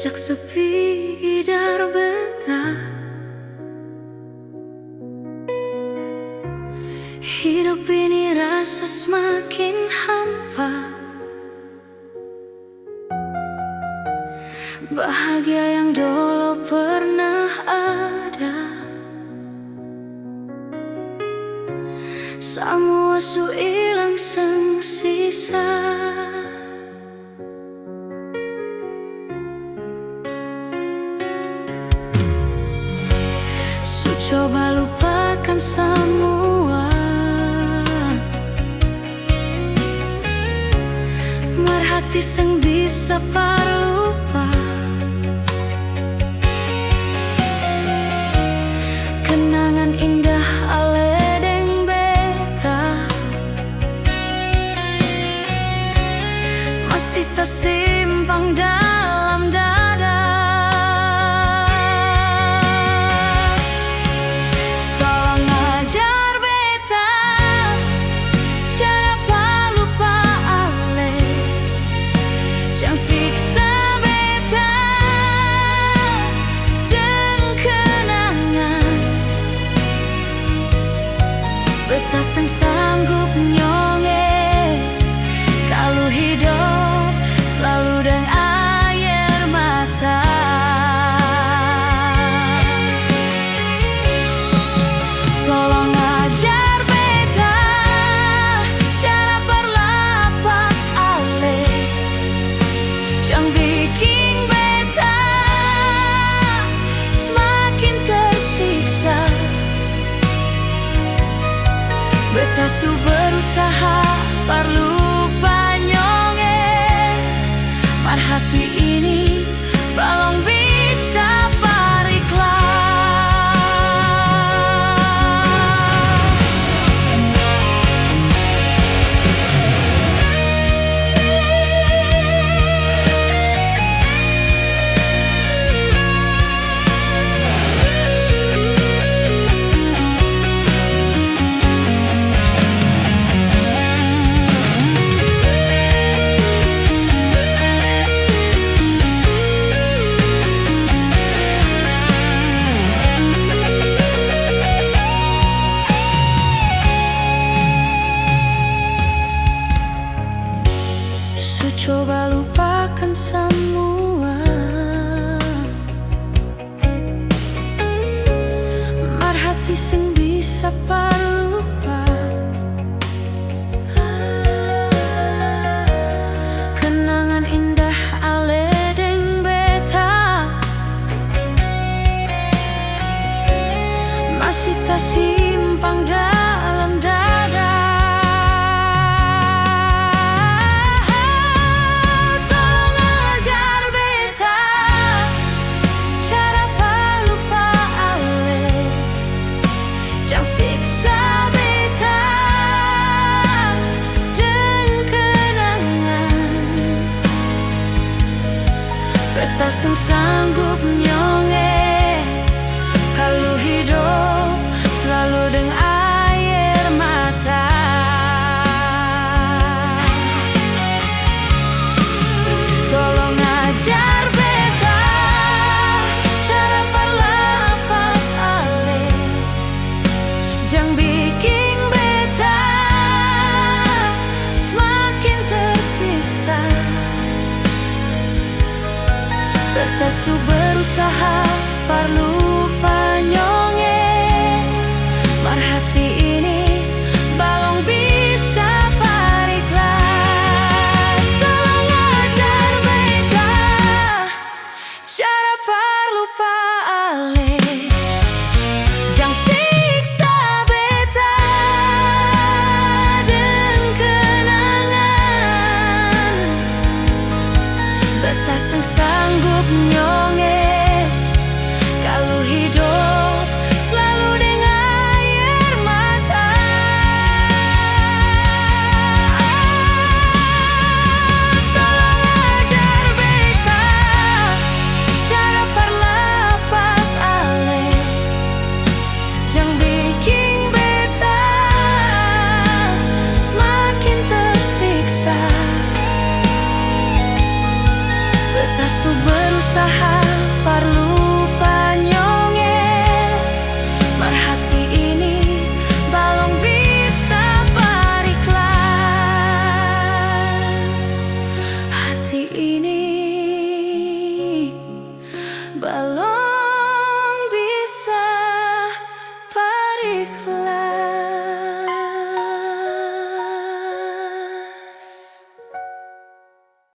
Sejak sepi gidar beta, hidup ini rasa semakin hampa. Bahagia yang dulu pernah ada, semua su ilang sang sisa. Su coba lupakan semua, marhati sing bisa parlupa. Kenangan indah ale deng beta masih tersimpan dalam dada. Tolong ajar beta cara palupa ale, jangan siksa beta deng kenangan. Beta sing sanggup nyonge kalau hidup selalu deng air mata. Tolong ajar beta cara berlapas ale, jangan bikin beta semakin tersiksa. Beta su berusaha parlupa nyonge, marhati ini balong bisa pariklah. Coba lupakan semua, marhati sing bisa parlupa. Kenangan indah ale deng beta masih tersimpan dalam dada. Siksa beta dan kenangan, beta sing sanggup nyonge kalau hidup selalu dengan air mata. Tolong ajar beta cara berlapas ale, jangan bikin beta semakin tersiksa. Beta su berusaha parlupa nyonge, marhati ini balong bisa pariklah. Tolong ajar beta cara parlupa ale, jangan siksa beta dan kenangan. Beta sing sanggup nyonge kalau balon